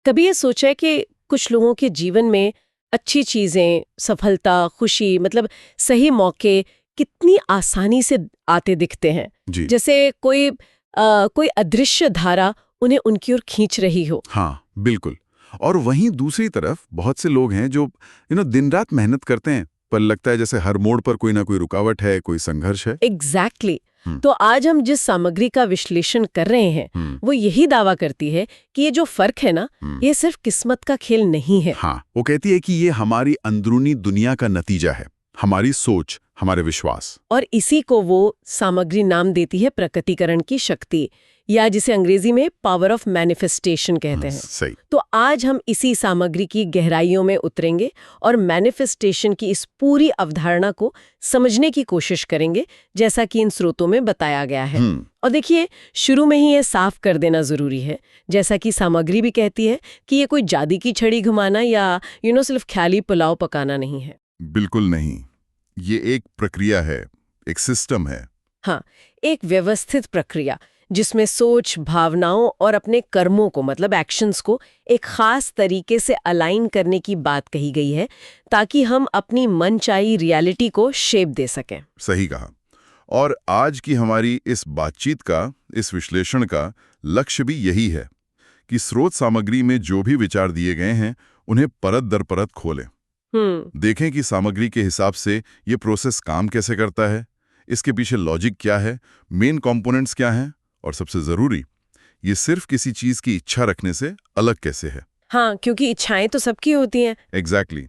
कभी ये सोचा है कि कुछ लोगों के जीवन में अच्छी चीजें, सफलता, खुशी मतलब सही मौके कितनी आसानी से आते दिखते हैं। जी। जैसे कोई अदृश्य धारा उन्हें उनकी ओर खींच रही हो। हाँ, बिल्कुल। और वहीं दूसरी तरफ बहुत से लोग हैं जो दिन रात मेहनत करते हैं, पर लगता है जैसे हर मोड़ पर कोई ना कोई रुकावट है, कोई संघर्ष है। एग्जैक्टली हम्म। तो आज हम जिस सामग्री का विश्लेषण कर रहे हैं हम्म। वो यही दावा करती है कि ये जो फर्क है ना, हम्म। ये सिर्फ किस्मत का खेल नहीं है। हाँ, वो कहती है कि ये हमारी अंदरूनी दुनिया का नतीजा है, हमारी सोच, हमारे विश्वास। और इसी को वो सामग्री नाम देती है प्रकटीकरण की शक्ति, या जिसे अंग्रेजी में पावर ऑफ मैनिफेस्टेशन कहते हैं। सही। तो आज हम इसी सामग्री की गहराइयों में उतरेंगे और मैनिफेस्टेशन की इस पूरी अवधारणा को समझने की कोशिश करेंगे, जैसा कि इन स्रोतों में बताया गया है। और देखिए, शुरू में ही ये साफ कर देना जरूरी है, जैसा कि सामग्री भी कहती है कि ये कोई जादू की छड़ी घुमाना या सिर्फ ख्याली पुलाव पकाना नहीं है। बिल्कुल नहीं। ये एक प्रक्रिया है, एक सिस्टम है। हाँ, एक व्यवस्थित प्रक्रिया जिसमें सोच, भावनाओं और अपने कर्मों को मतलब एक्शंस को एक खास तरीके से अलाइन करने की बात कही गई है, ताकि हम अपनी मनचाही रियलिटी को शेप दे सकें। सही कहा। और आज की हमारी इस बातचीत का, इस विश्लेषण का लक्ष्य भी यही है कि स्रोत सामग्री में जो भी विचार दिए गए हैं उन्हें परत दर परत खोलें। देखें कि सामग्री के हिसाब से ये प्रोसेस काम कैसे करता है, इसके पीछे लॉजिक क्या है, मेन कंपोनेंट्स क्या हैं, और सबसे जरूरी, ये सिर्फ किसी चीज की इच्छा रखने से अलग कैसे है। हाँ, क्योंकि इच्छाएं तो सबकी होती हैं। एग्जैक्टली।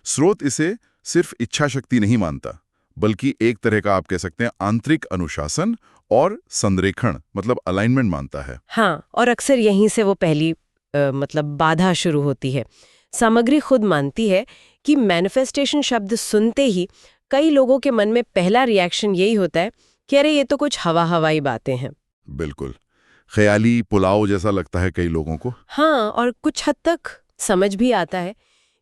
स्रोत इसे सिर्फ इच्छा शक्ति नहीं मानता, बल्कि एक तरह का आप कह सकते हैं आंतरिक अनुशासन और संरेखण मतलब अलाइनमेंट मानता है। हाँ, और अक्सर यहीं से वो पहली मतलब बाधा शुरू होती है। सामग्री खुद मानती है कि मैनिफेस्टेशन शब्द सुनते ही कई लोगों के मन में पहला रिएक्शन यही होता है कि अरे ये तो कुछ हवाई बातें हैं। बिल्कुल, ख्याली पुलाव जैसा लगता है कई लोगों को। हाँ, और कुछ हद तक समझ भी आता है,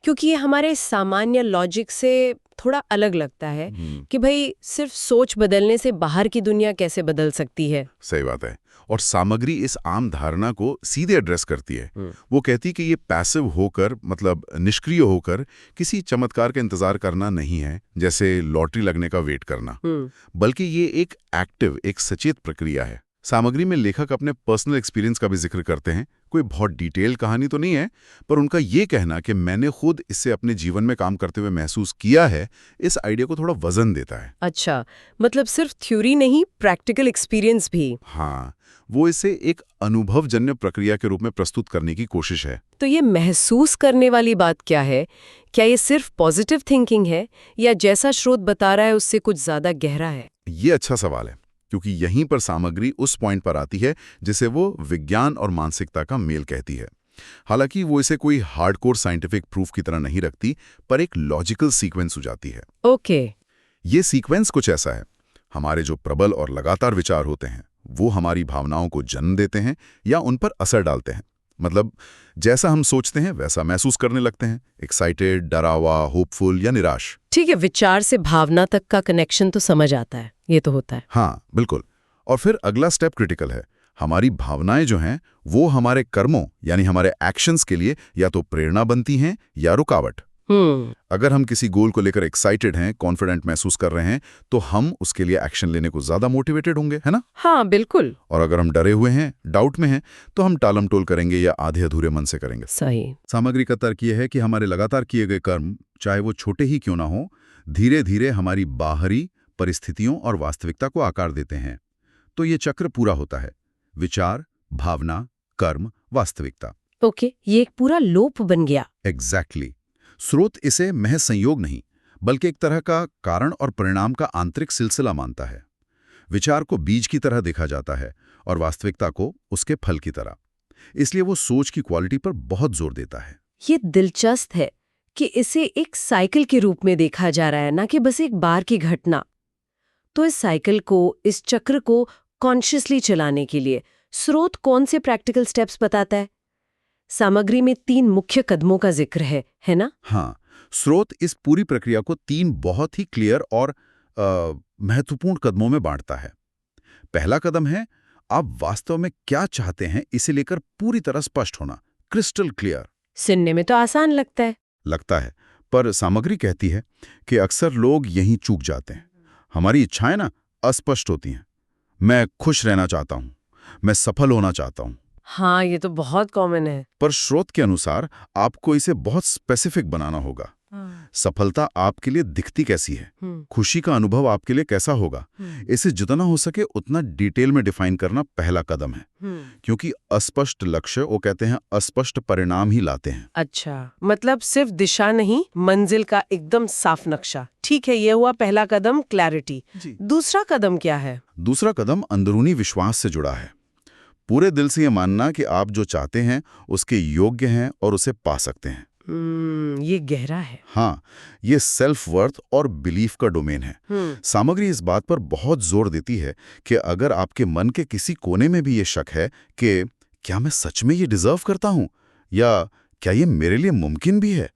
क्योंकि ये हमारे सामान्य लॉजिक से थोड़ा अलग लगता है कि भाई सिर्फ सोच बदलने से बाहर की दुनिया कैसे बदल सकती है। सही बात है। और सामग्री इस आम धारणा को सीधे एड्रेस करती है। वो कहती कि ये पैसिव होकर मतलब निष्क्रिय होकर किसी चमत्कार का इंतजार करना नहीं है, जैसे लॉटरी लगने का वेट करना, बल्कि ये एक एक्टिव, एक सचेत प्रक्रिया है। सामग्री में लेखक अपने पर्सनल एक्सपीरियंस का भी जिक्र करते हैं। कोई बहुत डिटेल कहानी तो नहीं है, पर उनका ये कहना कि मैंने खुद इससे अपने जीवन में काम करते हुए महसूस किया है, इस आइडिया को थोड़ा वजन देता है। अच्छा, मतलब सिर्फ थ्योरी नहीं, प्रैक्टिकल एक्सपीरियंस भी। हाँ, वो इसे एक अनुभवजन्य प्रक्रिया के रूप में प्रस्तुत करने की कोशिश है। तो ये महसूस करने वाली बात क्या है? क्या ये सिर्फ पॉजिटिव थिंकिंग है, या जैसा स्रोत बता रहा है उससे कुछ ज्यादा गहरा है? ये अच्छा सवाल है, क्योंकि यहीं पर सामग्री उस पॉइंट पर आती है जिसे वो विज्ञान और मानसिकता का मेल कहती है। हालांकि वो इसे कोई हार्डकोर साइंटिफिक प्रूफ की तरह नहीं रखती, पर एक लॉजिकल सीक्वेंस सुझाती है। ओके। ये सीक्वेंस कुछ ऐसा है, हमारे जो प्रबल और लगातार विचार होते हैं वो हमारी भावनाओं को जन्म देते हैं या उन पर असर डालते हैं। मतलब जैसा हम सोचते हैं वैसा महसूस करने लगते हैं, एक्साइटेड, डरावा, होपफुल या निराश। ठीक है, विचार से भावना तक का कनेक्शन तो समझ आता है, ये तो होता है। हाँ, बिल्कुल। और फिर अगला स्टेप क्रिटिकल है। हमारी भावनाएं जो हैं वो हमारे कर्मों यानी हमारे एक्शंस के लिए या तो प्रेरणा बनती हैं या रुकावट। अगर हम किसी गोल को लेकर एक्साइटेड हैं, कॉन्फिडेंट महसूस कर रहे हैं, तो हम उसके लिए एक्शन लेने को ज्यादा मोटिवेटेड होंगे, है ना? हाँ, बिल्कुल। और अगर हम डरे हुए हैं, डाउट में हैं, तो हम टालम टोल करेंगे या आधे अधूरे मन से करेंगे। सही। सामग्री का तर्क यह है कि हमारे लगातार किए गए कर्म, चाहे वो छोटे ही क्यों ना हो, धीरे धीरे हमारी बाहरी परिस्थितियों और वास्तविकता को आकार देते हैं। तो ये चक्र पूरा होता है, विचार, भावना, कर्म, वास्तविकता। ओके, ये एक पूरा लूप बन गया। एग्जैक्टली। स्रोत इसे महज संयोग नहीं, बल्कि एक तरह का कारण और परिणाम का आंतरिक सिलसिला मानता है। विचार को बीज की तरह देखा जाता है और वास्तविकता को उसके फल की तरह। इसलिए वो सोच की क्वालिटी पर बहुत जोर देता है। ये दिलचस्प है कि इसे एक साइकिल के रूप में देखा जा रहा है, ना कि बस एक बार की घटना। तो इस साइकिल को, इस चक्र को कॉन्शियसली चलाने के लिए स्रोत कौन से प्रैक्टिकल स्टेप्स बताता है? सामग्री में 3 मुख्य कदमों का जिक्र है ना? हाँ, स्रोत इस पूरी प्रक्रिया को 3 बहुत ही क्लियर और महत्वपूर्ण कदमों में बांटता है। पहला कदम है, आप वास्तव में क्या चाहते हैं इसे लेकर पूरी तरह स्पष्ट होना, क्रिस्टल क्लियर। सुनने में तो आसान लगता है, पर सामग्री कहती है कि अक्सर लोग यहीं चूक जाते हैं। हमारी इच्छाएं ना अस्पष्ट होती हैं। मैं खुश रहना चाहता हूं, मैं सफल होना चाहता हूं। हाँ, ये तो बहुत कॉमन है। पर स्रोत के अनुसार आपको इसे बहुत स्पेसिफिक बनाना होगा। सफलता आपके लिए दिखती कैसी है, खुशी का अनुभव आपके लिए कैसा होगा, इसे जितना हो सके उतना डिटेल में डिफाइन करना पहला कदम है। क्योंकि अस्पष्ट लक्ष्य, वो कहते हैं, अस्पष्ट परिणाम ही लाते हैं। अच्छा, मतलब सिर्फ दिशा नहीं, मंजिल का एकदम साफ नक्शा। ठीक है, ये हुआ पहला कदम, क्लैरिटी। दूसरा कदम क्या है? दूसरा कदम अंदरूनी विश्वास से जुड़ा है। पूरे दिल से ये मानना कि आप जो चाहते हैं उसके योग्य हैं और उसे पा सकते हैं। ये गहरा है। हाँ, ये सेल्फ वर्थ और बिलीफ का डोमेन है। सामग्री इस बात पर बहुत जोर देती है कि अगर आपके मन के किसी कोने में भी ये शक है कि क्या मैं सच में ये डिजर्व करता हूँ या क्या ये मेरे लिए मुमकिन भी है,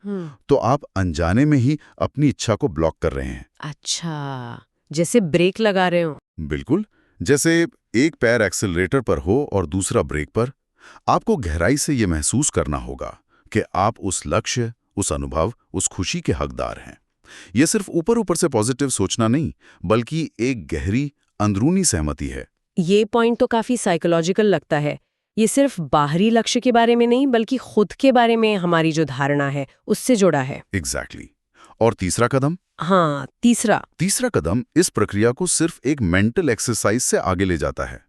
तो आप अनजाने में ही अपनी इच्छा को ब्लॉक कर रहे हैं। अच्छा, जैसे ब्रेक लगा रहे हो। बिल्कुल, जैसे एक पैर एक्सेलरेटर पर हो और दूसरा ब्रेक पर। आपको गहराई से ये महसूस करना होगा कि आप उस लक्ष्य, उस अनुभव, उस खुशी के हकदार हैं। यह सिर्फ ऊपर ऊपर से पॉजिटिव सोचना नहीं, बल्कि एक गहरी अंदरूनी सहमति है। ये पॉइंट तो काफी साइकोलॉजिकल लगता है। ये सिर्फ बाहरी लक्ष्य के बारे में नहीं, बल्कि खुद के बारे में हमारी जो धारणा है उससे जुड़ा है। एग्जैक्टली। और तीसरा कदम? हाँ, तीसरा कदम इस प्रक्रिया को सिर्फ एक मेंटल एक्सरसाइज से आगे ले जाता है।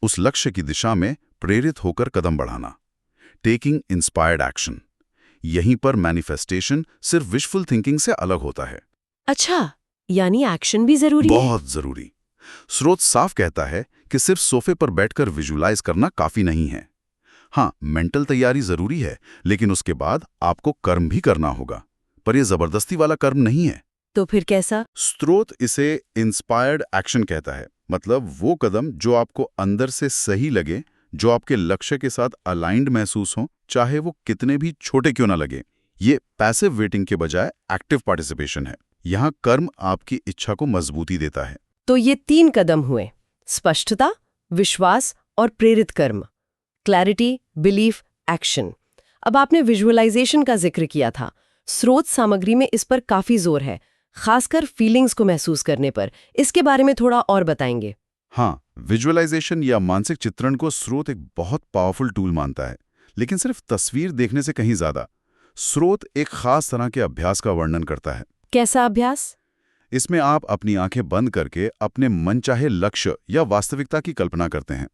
उस लक्ष्य की दिशा में प्रेरित होकर कदम बढ़ाना, टेकिंग इंस्पायर्ड एक्शन। यहीं पर मैनिफेस्टेशन सिर्फ विशफुल थिंकिंग से अलग होता है। अच्छा, यानी एक्शन भी जरूरी है? बहुत जरूरी। स्रोत साफ कहता है कि सिर्फ सोफे पर बैठकर विजुलाइज करना काफी नहीं है। हाँ, मेंटल तैयारी जरूरी है, लेकिन उसके बाद आपको कर्म भी करना होगा। पर यह जबरदस्ती वाला कर्म नहीं है। तो फिर कैसा? स्रोत इसे इंस्पायर्ड एक्शन कहता है। मतलब वो कदम जो आपको अंदर से सही लगे, जो आपके लक्ष्य के साथ अलाइंड महसूस हो, चाहे वो कितने भी छोटे क्यों ना लगे। ये पैसिव वेटिंग के बजाय एक्टिव पार्टिसिपेशन है। यहाँ कर्म आपकी इच्छा को मजबूती देता है। तो ये 3 कदम हुए: स्पष्टता, विश्वास और प्रेरित कर्म। Clarity, belief, action. अब आपने विजुअलाइजेशन का जिक्र किया था। स्रोत सामग्री में इस पर काफी जोर है, खासकर फीलिंग्स को महसूस करने पर। इसके बारे में थोड़ा और बताएंगे? हाँ, विजुअलाइजेशन या मानसिक चित्रण को स्रोत एक बहुत पावरफुल टूल मानता है, लेकिन सिर्फ तस्वीर देखने से कहीं ज्यादा। स्रोत एक खास तरह के अभ्यास का वर्णन करता है। कैसा अभ्यास? इसमें आप अपनी आंखें बंद करके अपने मनचाहे लक्ष्य या वास्तविकता की कल्पना करते हैं।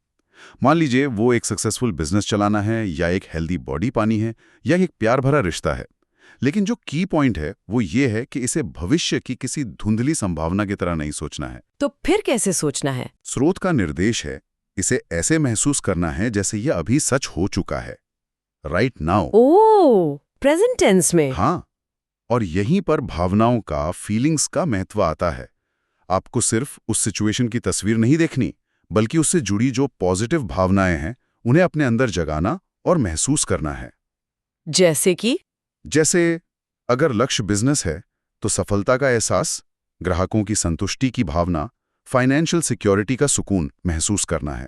मान लीजिए वो एक सक्सेसफुल बिजनेस चलाना है, या एक हेल्दी बॉडी पानी है, या एक प्यार भरा रिश्ता है। लेकिन जो की पॉइंट है वो ये है कि इसे भविष्य की किसी धुंधली संभावना की तरह नहीं सोचना है। तो फिर कैसे सोचना है? स्रोत का निर्देश है, इसे ऐसे महसूस करना है जैसे ये अभी सच हो चुका है, राइट नाउ। ओह, प्रेजेंट टेंस में। हाँ, और यहीं पर भावनाओं का, फीलिंग्स का महत्व आता है। आपको सिर्फ उस सिचुएशन की तस्वीर नहीं देखनी, बल्कि उससे जुड़ी जो पॉजिटिव भावनाएं हैं उन्हें अपने अंदर जगाना और महसूस करना है। जैसे अगर लक्ष्य बिजनेस है तो सफलता का एहसास, ग्राहकों की संतुष्टि की भावना, फाइनेंशियल सिक्योरिटी का सुकून महसूस करना है।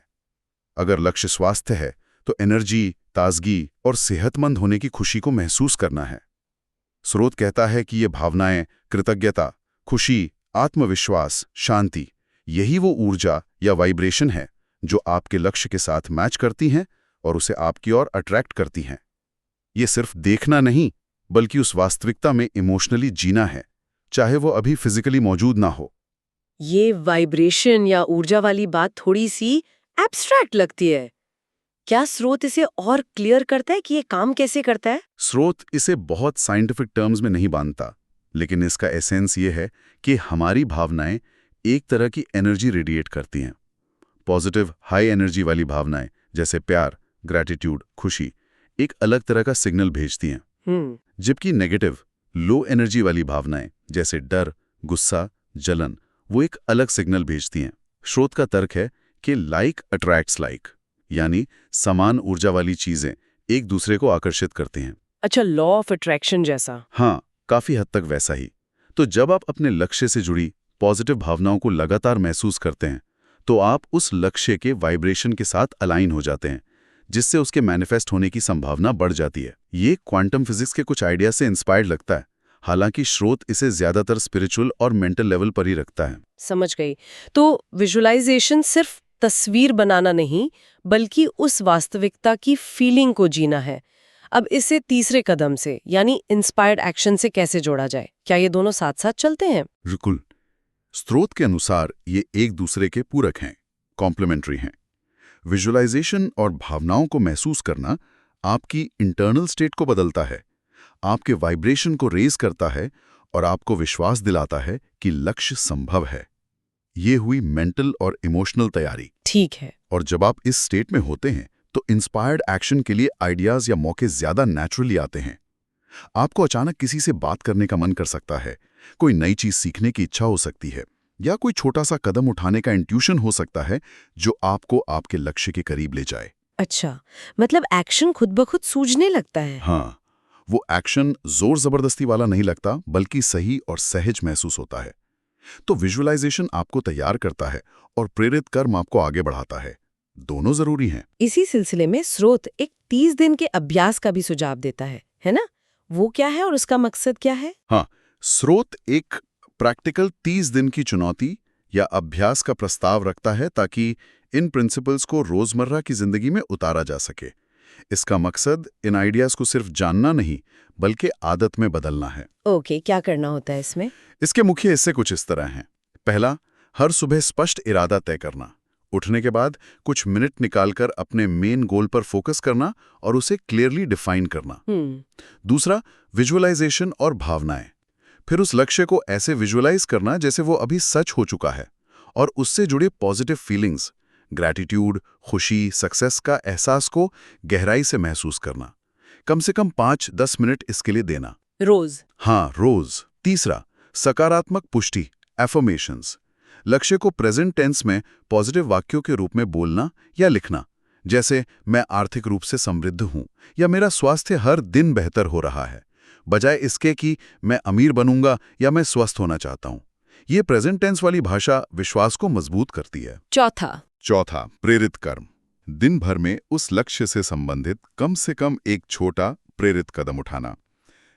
अगर लक्ष्य स्वास्थ्य है तो एनर्जी, ताजगी और सेहतमंद होने की खुशी को महसूस करना है। स्रोत कहता है कि ये भावनाएं, कृतज्ञता, खुशी, आत्मविश्वास, शांति, यही वो ऊर्जा या वाइब्रेशन है जो आपके लक्ष्य के साथ मैच करती हैं और उसे आपकी ओर अट्रैक्ट करती हैं। ये सिर्फ देखना नहीं, बल्कि उस वास्तविकता में इमोशनली जीना है, चाहे वो अभी फिजिकली मौजूद ना हो। ये वाइब्रेशन या ऊर्जा वाली बात थोड़ी सी एब्स्ट्रैक्ट लगती है। क्या स्रोत इसे और क्लियर करता है कि ये काम कैसे करता है? स्रोत इसे बहुत साइंटिफिक टर्म्स में नहीं बांधता, लेकिन इसका एसेंस ये है कि हमारी भावनाएं एक तरह की एनर्जी रेडिएट करती हैं। पॉजिटिव, हाई एनर्जी वाली भावनाएं जैसे प्यार, ग्रैटिट्यूड, खुशी एक अलग तरह का सिग्नल भेजती हैं, जबकि नेगेटिव, लो एनर्जी वाली भावनाएं जैसे डर, गुस्सा, जलन वो एक अलग सिग्नल भेजती हैं। स्रोत का तर्क है कि लाइक अट्रैक्ट्स लाइक, यानी समान ऊर्जा वाली चीजें एक दूसरे को आकर्षित करती हैं। अच्छा, लॉ ऑफ अट्रैक्शन जैसा? हाँ, काफी हद तक वैसा ही। तो जब आप अपने लक्ष्य से जुड़ी पॉजिटिव भावनाओं को लगातार महसूस करते हैं, तो आप उस लक्ष्य के वाइब्रेशन के साथ अलाइन हो जाते हैं, जिससे उसके मैनिफेस्ट होने की संभावना बढ़ जाती है। ये क्वांटम फिजिक्स के कुछ आइडिया से इंस्पायर्ड लगता है, हालांकि स्रोत इसे ज्यादातर स्पिरिचुअल और मेंटल लेवल पर ही रखता है। समझ गई। तो विजुअलाइजेशन सिर्फ तस्वीर बनाना नहीं, बल्कि उस वास्तविकता की फीलिंग को जीना है। अब इसे तीसरे कदम से यानी इंस्पायर्ड एक्शन से कैसे जोड़ा जाए? क्या ये दोनों साथ साथ चलते हैं? बिल्कुल। स्रोत के अनुसार ये एक दूसरे के पूरक हैं, कॉम्प्लीमेंट्री हैं। विजुअलाइजेशन और भावनाओं को महसूस करना आपकी इंटरनल स्टेट को बदलता है, आपके वाइब्रेशन को रेज करता है और आपको विश्वास दिलाता है कि लक्ष्य संभव है। ये हुई मेंटल और इमोशनल तैयारी। ठीक है। और जब आप इस स्टेट में होते हैं तो इंस्पायर्ड एक्शन के लिए आइडियाज या मौके ज्यादा नेचुरली आते हैं। आपको अचानक किसी से बात करने का मन कर सकता है, कोई नई चीज सीखने की इच्छा हो सकती है, या कोई छोटा सा कदम उठाने का इंट्यूशन हो सकता है जो आपको आपके लक्ष्य के करीब ले जाए। अच्छा, मतलब एक्शन खुद ब खुद सूझने लगता है। हाँ, वो एक्शन जोर जबरदस्ती वाला नहीं लगता, बल्कि सही और सहज महसूस होता है। तो विजुअलाइजेशन आपको तैयार करता है और प्रेरित कर्म आपको आगे बढ़ाता है। दोनों जरूरी हैं। इसी सिलसिले में स्रोत एक 30 दिन के अभ्यास का भी सुझाव देता है ना? वो क्या है और उसका मकसद क्या है? हाँ, स्रोत एक प्रैक्टिकल 30 दिन की चुनौती या अभ्यास का प्रस्ताव रखता है ताकि इन प्रिंसिपल्स को रोजमर्रा की जिंदगी में उतारा जा सके। इसका मकसद इन आइडियाज को सिर्फ जानना नहीं, बल्कि आदत में बदलना है। ओके, क्या करना होता है इसमें? इसके मुख्य हिस्से कुछ इस तरह हैं। पहला, हर सुबह स्पष्ट इरादा तय करना। उठने के बाद कुछ मिनट निकालकर अपने मेन गोल पर फोकस करना और उसे क्लियरली डिफाइन करना। दूसरा, विजुअलाइजेशन और भावनाएं। फिर उस लक्ष्य को ऐसे विजुअलाइज करना जैसे वो अभी सच हो चुका है, और उससे जुड़े पॉजिटिव फीलिंग्स, ग्रैटिट्यूड, खुशी, सक्सेस का एहसास को गहराई से महसूस करना। कम से कम 5-10 मिनट इसके लिए देना। रोज? हाँ, रोज। तीसरा, सकारात्मक पुष्टि, एफर्मेशंस। लक्ष्य को प्रेजेंट टेंस में पॉजिटिव वाक्यों के रूप में बोलना या लिखना, जैसे मैं आर्थिक रूप से समृद्ध हूं या मेरा स्वास्थ्य हर दिन बेहतर हो रहा है, बजाय इसके कि मैं अमीर बनूंगा या मैं स्वस्थ होना चाहता हूं। ये प्रेजेंट टेंस वाली भाषा विश्वास को मजबूत करती है। चौथा, प्रेरित कर्म। दिन भर में उस लक्ष्य से संबंधित कम से कम एक छोटा प्रेरित कदम उठाना।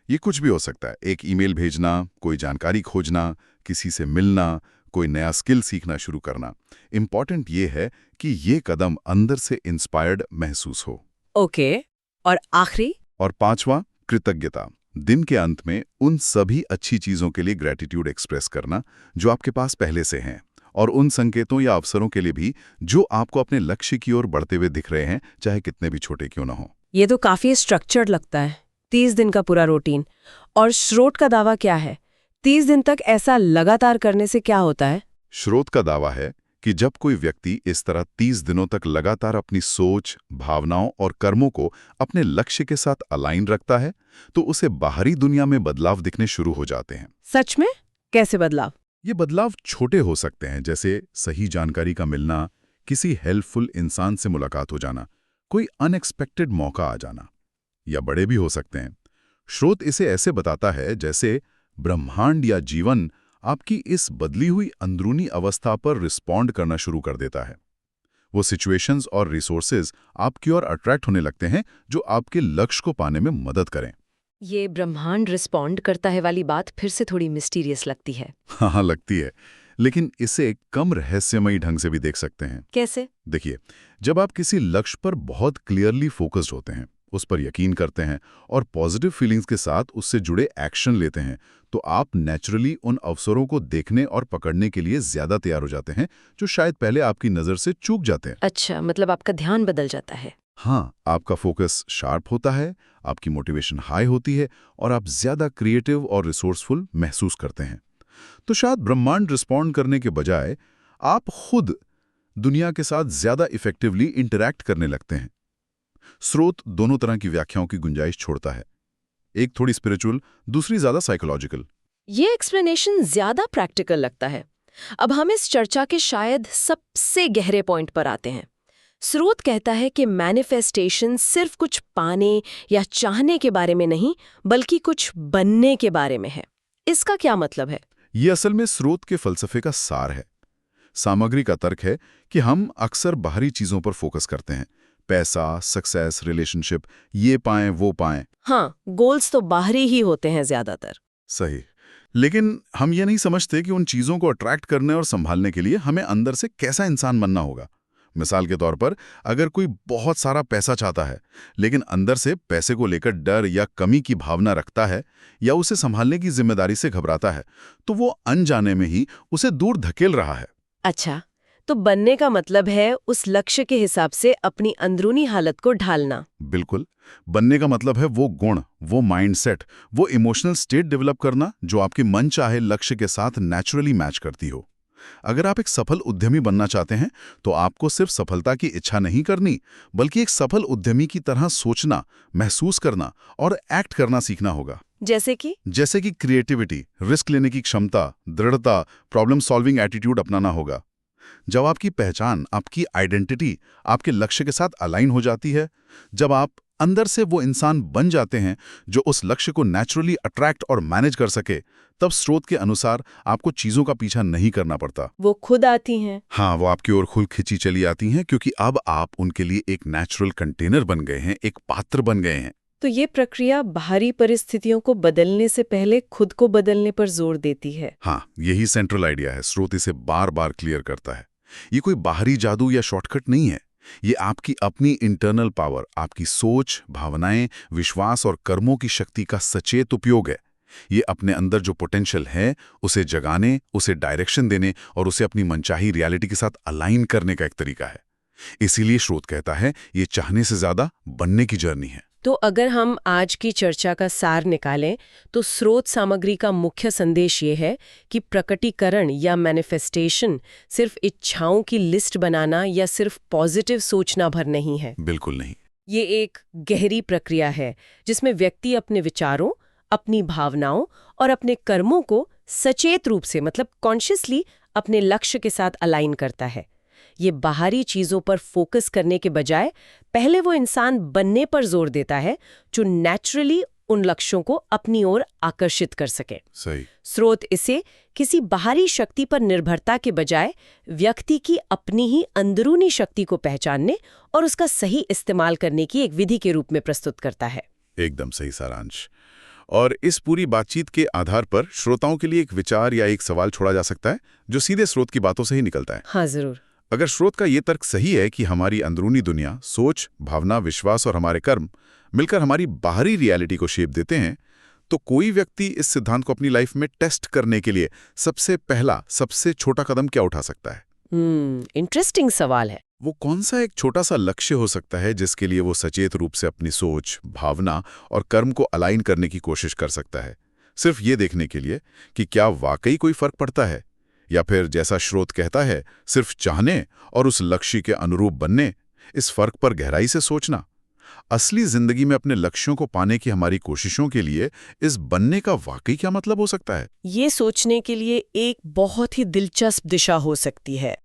ये कुछ भी हो सकता है, एक ईमेल भेजना, कोई जानकारी खोजना, किसी से मिलना, कोई नया स्किल सीखना शुरू करना। इंपॉर्टेंट ये है कि ये कदम अंदर से इंस्पायर्ड महसूस हो। ओके, और आखिरी? और पांचवा, कृतज्ञता। दिन के अंत में उन सभी अच्छी चीजों के लिए ग्रैटिट्यूड एक्सप्रेस करना जो आपके पास पहले से हैं, और उन संकेतों या अवसरों के लिए भी जो आपको अपने लक्ष्य की ओर बढ़ते हुए दिख रहे हैं, चाहे कितने भी छोटे क्यों न हो। ये तो काफी स्ट्रक्चर्ड लगता है, 30 दिन का पूरा रूटीन। और स्रोत का दावा क्या है? 30 दिन तक ऐसा लगातार करने से क्या होता है? स्रोत का दावा है कि जब कोई व्यक्ति इस तरह 30 दिनों तक लगातार अपनी सोच, भावनाओं और कर्मों को अपने लक्ष्य के साथ अलाइन रखता है, तो उसे बाहरी दुनिया में बदलाव दिखने शुरू हो जाते हैं। सच में? कैसे बदलाव? ये बदलाव छोटे हो सकते हैं, जैसे सही जानकारी का मिलना, किसी हेल्पफुल इंसान से मुलाकात हो जाना, कोई अनएक्सपेक्टेड मौका आ जाना, या बड़े भी हो सकते हैं। स्रोत इसे ऐसे बताता है जैसे ब्रह्मांड या जीवन आपकी इस बदली हुई अंदरूनी अवस्था पर रिस्पॉन्ड करना शुरू कर देता है। वो सिचुएशंस और रिसोर्सेज आपकी ओर अट्रैक्ट होने लगते हैं जो आपके लक्ष्य को पाने में मदद करें। ये ब्रह्मांड रिस्पॉन्ड करता है वाली बात फिर से थोड़ी मिस्टीरियस लगती है। हाँ, लगती है, लेकिन इसे कम रहस्यमयी ढंग से भी देख सकते हैं। कैसे? देखिए, जब आप किसी लक्ष्य पर बहुत क्लियरली फोकस्ड होते हैं, उस पर यकीन करते हैं और पॉजिटिव फीलिंग्स के साथ उससे जुड़े एक्शन लेते हैं, तो आप नेचुरली उन अवसरों को देखने और पकड़ने के लिए ज्यादा तैयार हो जाते हैं जो शायद पहले आपकी नजर से चूक जाते हैं। अच्छा, मतलब आपका ध्यान बदल जाता है। हाँ, आपका फोकस शार्प होता है, आपकी मोटिवेशन हाई होती है और आप ज्यादा क्रिएटिव और रिसोर्सफुल महसूस करते हैं। तो शायद ब्रह्मांड रिस्पॉन्ड करने के बजाय आप खुद दुनिया के साथ ज्यादा इफेक्टिवली इंटरैक्ट करने लगते हैं। स्रोत दोनों तरह की व्याख्याओं की गुंजाइश छोड़ता है, एक थोड़ी स्पिरिचुअल, दूसरी ज्यादा साइकोलॉजिकल। ये एक्सप्लेनेशन ज्यादा प्रैक्टिकल लगता है। अब हम इस चर्चा के शायद सबसे गहरे पॉइंट पर आते हैं। स्रोत कहता है कि मैनिफेस्टेशन सिर्फ कुछ पाने या चाहने के बारे में नहीं, बल्कि कुछ बनने के बारे में है। इसका क्या मतलब है? ये असल में स्रोत के फलसफे का सार है। सामग्री का तर्क है कि हम अक्सर बाहरी चीजों पर फोकस करते हैं, पैसा, सक्सेस, रिलेशनशिप ये पाएं वो पाएं। हाँ, गोल्स तो बाहरी ही होते हैं ज्यादातर। सही। लेकिन हम ये नहीं समझते कि उन चीज़ों को अट्रैक्ट करने और संभालने के लिए हमें अंदर से कैसा इंसान बनना होगा। मिसाल के तौर पर, अगर कोई बहुत सारा पैसा चाहता है लेकिन अंदर से पैसे को लेकर डर या कमी की भावना रखता है या उसे संभालने की जिम्मेदारी से घबराता है, तो वो अनजाने में ही उसे दूर धकेल रहा है। अच्छा, तो बनने का मतलब है उस लक्ष्य के हिसाब से अपनी अंदरूनी हालत को ढालना। बिल्कुल। बनने का मतलब है वो गुण, वो माइंडसेट, वो इमोशनल स्टेट डेवलप करना जो आपके मन चाहे लक्ष्य के साथ नेचुरली मैच करती हो। अगर आप एक सफल उद्यमी बनना चाहते हैं तो आपको सिर्फ सफलता की इच्छा नहीं करनी, बल्कि एक सफल उद्यमी की तरह सोचना, महसूस करना और एक्ट करना सीखना होगा। जैसे कि क्रिएटिविटी, रिस्क लेने की क्षमता, दृढ़ता, प्रॉब्लम सॉल्विंग एटीट्यूड अपनाना होगा। जब आपकी पहचान, आपकी आइडेंटिटी आपके लक्ष्य के साथ अलाइन हो जाती है, जब आप अंदर से वो इंसान बन जाते हैं जो उस लक्ष्य को नेचुरली अट्रैक्ट और मैनेज कर सके, तब स्रोत के अनुसार आपको चीजों का पीछा नहीं करना पड़ता। वो खुद आती हैं। हाँ, वो आपकी ओर खुद खिंची चली आती हैं, क्योंकि अब आप उनके लिए एक नेचुरल कंटेनर बन गए हैं, एक पात्र बन गए हैं। तो ये प्रक्रिया बाहरी परिस्थितियों को बदलने से पहले खुद को बदलने पर जोर देती है। हाँ, यही सेंट्रल आइडिया है। स्रोत इसे बार बार क्लियर करता है। ये कोई बाहरी जादू या शॉर्टकट नहीं है। ये आपकी अपनी इंटरनल पावर, आपकी सोच, भावनाएं, विश्वास और कर्मों की शक्ति का सचेत उपयोग है। ये अपने अंदर जो पोटेंशियल है उसे जगाने, उसे डायरेक्शन देने और उसे अपनी मनचाही रियलिटी के साथ अलाइन करने का एक तरीका है। इसीलिए स्रोत कहता है ये चाहने से ज्यादा बनने की जर्नी है। तो अगर हम आज की चर्चा का सार निकालें तो स्रोत सामग्री का मुख्य संदेश ये है कि प्रकटीकरण या मैनिफेस्टेशन सिर्फ इच्छाओं की लिस्ट बनाना या सिर्फ पॉजिटिव सोचना भर नहीं है। बिल्कुल नहीं। ये एक गहरी प्रक्रिया है जिसमें व्यक्ति अपने विचारों, अपनी भावनाओं और अपने कर्मों को सचेत रूप से, मतलब कॉन्शियसली, अपने लक्ष्य के साथ अलाइन करता है। ये बाहरी चीजों पर फोकस करने के बजाय पहले वो इंसान बनने पर जोर देता है जो नेचुरली उन लक्ष्यों को अपनी ओर आकर्षित कर सके। सही। स्रोत इसे किसी बाहरी शक्ति पर निर्भरता के बजाय व्यक्ति की अपनी ही अंदरूनी शक्ति को पहचानने और उसका सही इस्तेमाल करने की एक विधि के रूप में प्रस्तुत करता है। एकदम सही सारांश। और इस पूरी बातचीत के आधार पर श्रोताओं के लिए एक विचार या एक सवाल छोड़ा जा सकता है जो सीधे स्रोत की बातों से ही निकलता है। हाँ, जरूर। अगर स्रोत का ये तर्क सही है कि हमारी अंदरूनी दुनिया, सोच, भावना, विश्वास और हमारे कर्म मिलकर हमारी बाहरी रियलिटी को शेप देते हैं, तो कोई व्यक्ति इस सिद्धांत को अपनी लाइफ में टेस्ट करने के लिए सबसे पहला, सबसे छोटा कदम क्या उठा सकता है? इंटरेस्टिंग सवाल है। वो कौन सा एक छोटा सा लक्ष्य हो सकता है जिसके लिए वो सचेत रूप से अपनी सोच, भावना और कर्म को अलाइन करने की कोशिश कर सकता है, सिर्फ ये देखने के लिए कि क्या वाकई कोई फर्क पड़ता है, या फिर जैसा स्रोत कहता है, सिर्फ चाहने और उस लक्ष्य के अनुरूप बनने, इस फर्क पर गहराई से सोचना। असली जिंदगी में अपने लक्ष्यों को पाने की हमारी कोशिशों के लिए इस बनने का वाकई क्या मतलब हो सकता है? ये सोचने के लिए एक बहुत ही दिलचस्प दिशा हो सकती है।